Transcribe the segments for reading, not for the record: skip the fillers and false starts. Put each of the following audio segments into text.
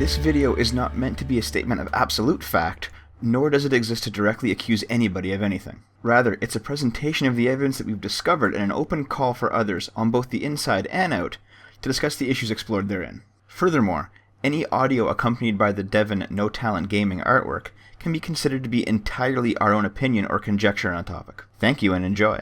This video is not meant to be a statement of absolute fact, nor does it exist to directly accuse anybody of anything. Rather, it's a presentation of the evidence that we've discovered and an open call for others, on both the inside and out, to discuss the issues explored therein. Furthermore, any audio accompanied by the Devon No Talent Gaming artwork can be considered to be entirely our own opinion or conjecture on a topic. Thank you and enjoy.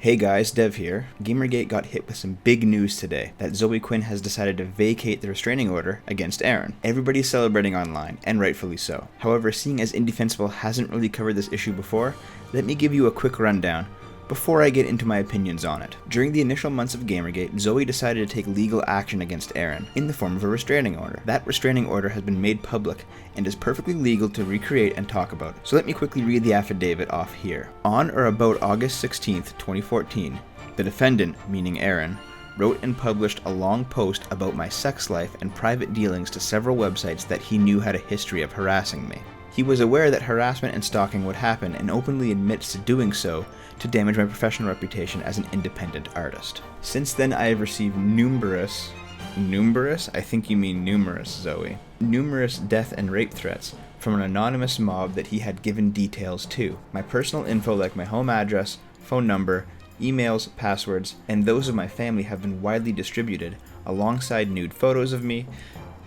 Hey guys, Dev here. Gamergate got hit with some big news today that Zoe Quinn has decided to vacate the restraining order against Eron. Everybody's celebrating online, and rightfully so. However, seeing as indie-fensible hasn't really covered this issue before, let me give you a quick rundown before I get into my opinions on it. During the initial months of Gamergate, Zoe decided to take legal action against Eron in the form of a restraining order. That restraining order has been made public and is perfectly legal to recreate and talk about. So let me quickly read the affidavit off here. On or about August 16th, 2014, the defendant, meaning Eron, wrote and published a long post about my sex life and private dealings to several websites that he knew had a history of harassing me. He was aware that harassment and stalking would happen and openly admits to doing so to damage my professional reputation as an independent artist. Since then, I have received numerous, I think you mean numerous, Zoe, numerous death and rape threats from an anonymous mob that he had given details to. My personal info like my home address, phone number, emails, passwords, and those of my family have been widely distributed, alongside nude photos of me,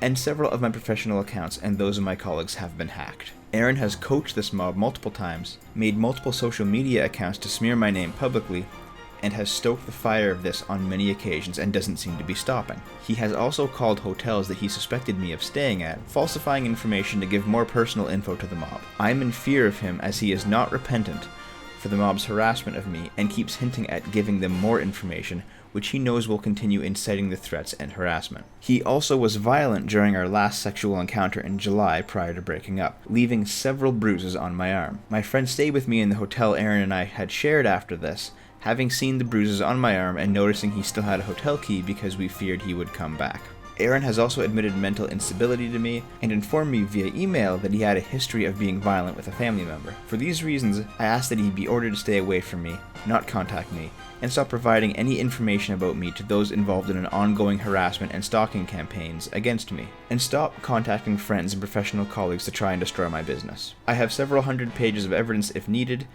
and several of my professional accounts and those of my colleagues have been hacked. Eron has coached this mob multiple times, made multiple social media accounts to smear my name publicly, and has stoked the fire of this on many occasions and doesn't seem to be stopping. He has also called hotels that he suspected me of staying at, falsifying information to give more personal info to the mob. I'm in fear of him as he is not repentant for the mob's harassment of me and keeps hinting at giving them more information, which he knows will continue inciting the threats and harassment. He also was violent during our last sexual encounter in July prior to breaking up, leaving several bruises on my arm. My friend stayed with me in the hotel Eron and I had shared after this, having seen the bruises on my arm and noticing he still had a hotel key because we feared he would come back. Eron has also admitted mental instability to me and informed me via email that he had a history of being violent with a family member. For these reasons, I asked that he be ordered to stay away from me, not contact me, and stop providing any information about me to those involved in an ongoing harassment and stalking campaigns against me, and stop contacting friends and professional colleagues to try and destroy my business. I have several hundred pages of evidence if needed,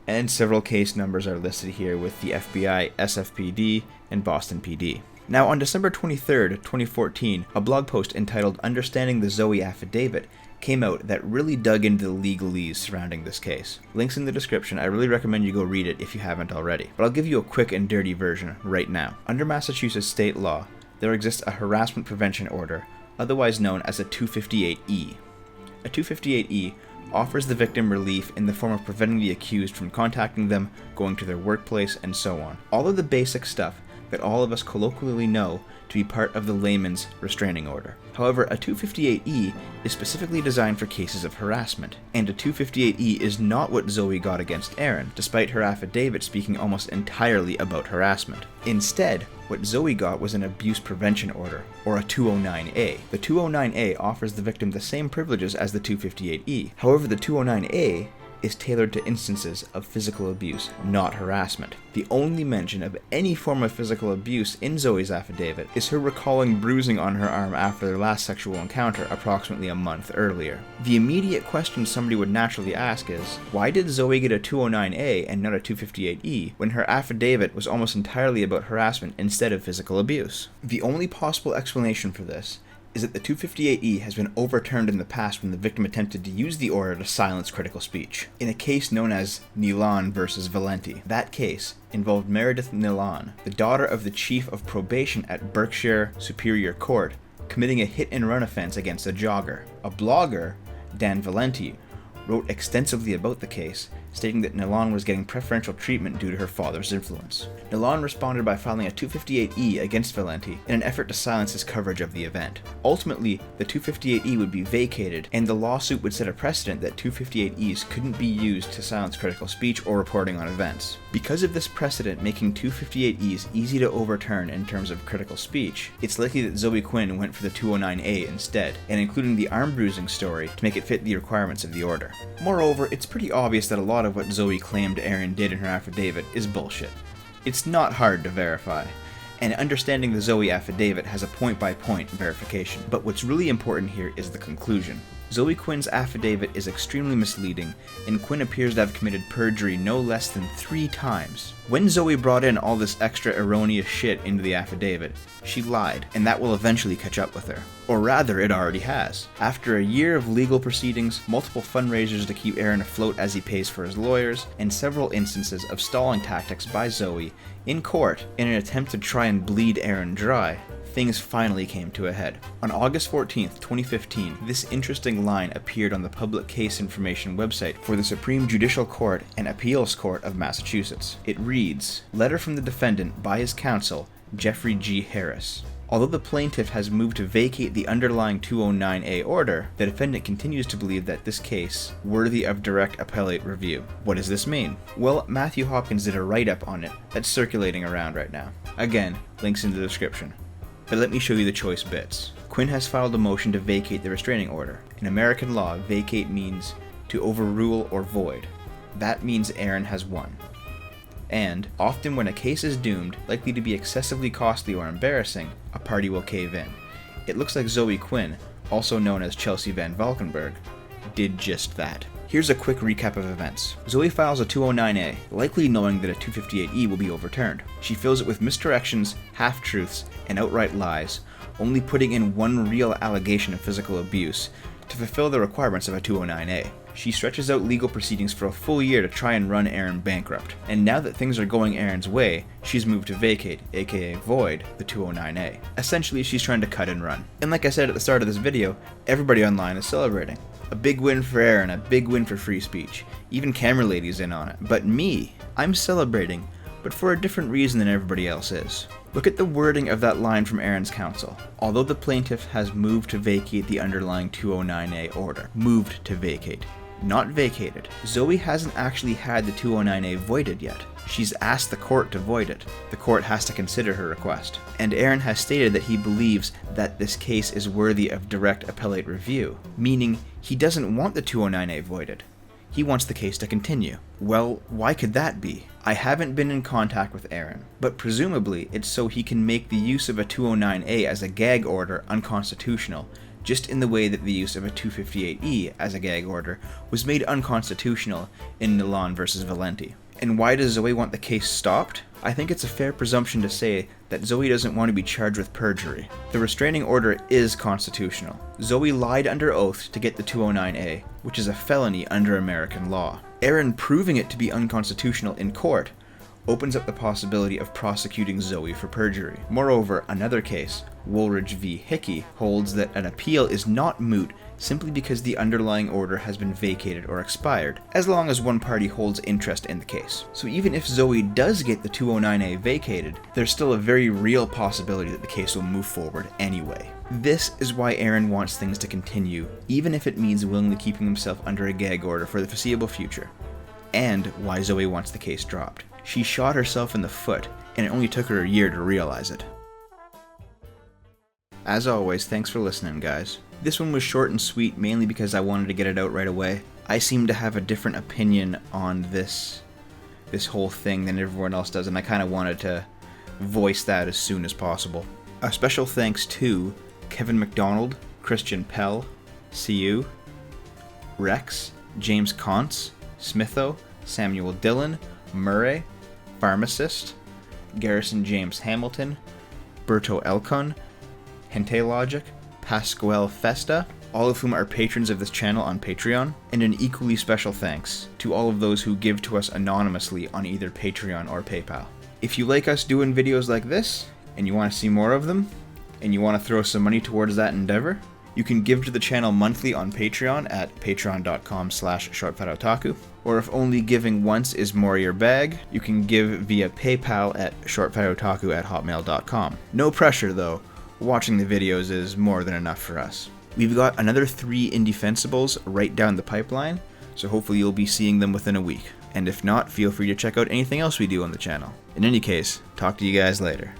and several case numbers are listed here with the FBI, SFPD, and Boston PD. Now, on December 23rd, 2014, a blog post entitled Understanding the Zoe Affidavit came out that really dug into the legalese surrounding this case. Links in the description. I really recommend you go read it if you haven't already. But I'll give you a quick and dirty version right now. Under Massachusetts state law, there exists a harassment prevention order, otherwise known as a 258E. A 258E offers the victim relief in the form of preventing the accused from contacting them, going to their workplace, and so on. All of the basic stuff that all of us colloquially know to be part of the layman's restraining order. However, a 258E is specifically designed for cases of harassment, and a 258E is not what Zoe got against Eron, despite her affidavit speaking almost entirely about harassment. Instead, what Zoe got was an abuse prevention order, or a 209A. The 209A offers the victim the same privileges as the 258E. However, the 209A is tailored to instances of physical abuse, not harassment. The only mention of any form of physical abuse in Zoe's affidavit is her recalling bruising on her arm after their last sexual encounter approximately a month earlier. The immediate question somebody would naturally ask is, why did Zoe get a 209A and not a 258E when her affidavit was almost entirely about harassment instead of physical abuse? The only possible explanation for this is that the 258E has been overturned in the past when the victim attempted to use the order to silence critical speech. In a case known as Nilan versus Valenti, that case involved Meredith Nilan, the daughter of the chief of probation at Berkshire Superior Court, committing a hit-and-run offense against a jogger. A blogger, Dan Valenti, wrote extensively about the case, stating that Nalon was getting preferential treatment due to her father's influence. Nalon responded by filing a 258E against Valenti in an effort to silence his coverage of the event. Ultimately, the 258E would be vacated, and the lawsuit would set a precedent that 258Es couldn't be used to silence critical speech or reporting on events. Because of this precedent making 258Es easy to overturn in terms of critical speech, it's likely that Zoe Quinn went for the 209A instead, and including the arm bruising story to make it fit the requirements of the order. Moreover, it's pretty obvious that a lot of what Zoe claimed Eron did in her affidavit is bullshit. It's not hard to verify, and understanding the Zoe affidavit has a point-by-point verification, but what's really important here is the conclusion. Zoe Quinn's affidavit is extremely misleading, and Quinn appears to have committed perjury no less than 3 times. When Zoe brought in all this extra erroneous shit into the affidavit, she lied, and that will eventually catch up with her. Or rather, it already has. After a year of legal proceedings, multiple fundraisers to keep Eron afloat as he pays for his lawyers, and several instances of stalling tactics by Zoe in court in an attempt to try and bleed Eron dry, things finally came to a head. On August 14th, 2015, this interesting line appeared on the Public Case Information website for the Supreme Judicial Court and Appeals Court of Massachusetts. It reads, "Letter from the defendant by his counsel, Jeffrey G. Harris. Although the plaintiff has moved to vacate the underlying 209A order, the defendant continues to believe that this case worthy of direct appellate review." What does this mean? Well, Matthew Hopkins did a write-up on it that's circulating around right now. Again, links in the description. But let me show you the choice bits. Quinn has filed a motion to vacate the restraining order. In American law, vacate means to overrule or void. That means Eron has won. And, often when a case is doomed, likely to be excessively costly or embarrassing, a party will cave in. It looks like Zoe Quinn, also known as Chelsea Van Valkenburg, did just that. Here's a quick recap of events. Zoe files a 209A, likely knowing that a 258E will be overturned. She fills it with misdirections, half-truths, and outright lies, only putting in one real allegation of physical abuse to fulfill the requirements of a 209A. She stretches out legal proceedings for a full year to try and run Eron bankrupt. And now that things are going Eron's way, she's moved to vacate, aka void, the 209A. Essentially, she's trying to cut and run. And like I said at the start of this video, everybody online is celebrating. A big win for Eron, a big win for free speech. Even camera lady's in on it. But me, I'm celebrating, but for a different reason than everybody else is. Look at the wording of that line from Eron's counsel. Although the plaintiff has moved to vacate the underlying 209A order. Moved to vacate. Not vacated. Zoe hasn't actually had the 209A voided yet. She's asked the court to void it. The court has to consider her request. And Eron has stated that he believes that this case is worthy of direct appellate review, meaning he doesn't want the 209A voided. He wants the case to continue. Well, why could that be? I haven't been in contact with Eron, but presumably it's so he can make the use of a 209A as a gag order unconstitutional, just in the way that the use of a 258E as a gag order was made unconstitutional in Nalon versus Valenti. And why does Zoe want the case stopped? I think it's a fair presumption to say that Zoe doesn't want to be charged with perjury. The restraining order is constitutional. Zoe lied under oath to get the 209A, which is a felony under American law. Eron proving it to be unconstitutional in court opens up the possibility of prosecuting Zoe for perjury. Moreover, another case, Woolridge v. Hickey, holds that an appeal is not moot simply because the underlying order has been vacated or expired, as long as one party holds interest in the case. So even if Zoe does get the 209A vacated, there's still a very real possibility that the case will move forward anyway. This is why Eron wants things to continue, even if it means willingly keeping himself under a gag order for the foreseeable future. And why Zoe wants the case dropped. She shot herself in the foot, and it only took her a year to realize it. As always, thanks for listening, guys. This one was short and sweet, mainly because I wanted to get it out right away. I seem to have a different opinion on this whole thing than everyone else does, and I kind of wanted to voice that as soon as possible. A special thanks to Kevin McDonald, Christian Pell, CU, Rex, James Contz, Smitho, Samuel Dillon, Murray, Pharmacist, Garrison James Hamilton, Berto Elcon, Hente Logic, Pasquale Festa, all of whom are patrons of this channel on Patreon, and an equally special thanks to all of those who give to us anonymously on either Patreon or PayPal. If you like us doing videos like this, and you want to see more of them, and you want to throw some money towards that endeavor, You can give to the channel monthly on Patreon at patreon.com/shortfatotaku. Or if only giving once is more your bag, you can give via PayPal at shortfatotaku@hotmail.com. No pressure though, watching the videos is more than enough for us. We've got another 3 indie-fensibles right down the pipeline, so hopefully you'll be seeing them within a week. And if not, feel free to check out anything else we do on the channel. In any case, talk to you guys later.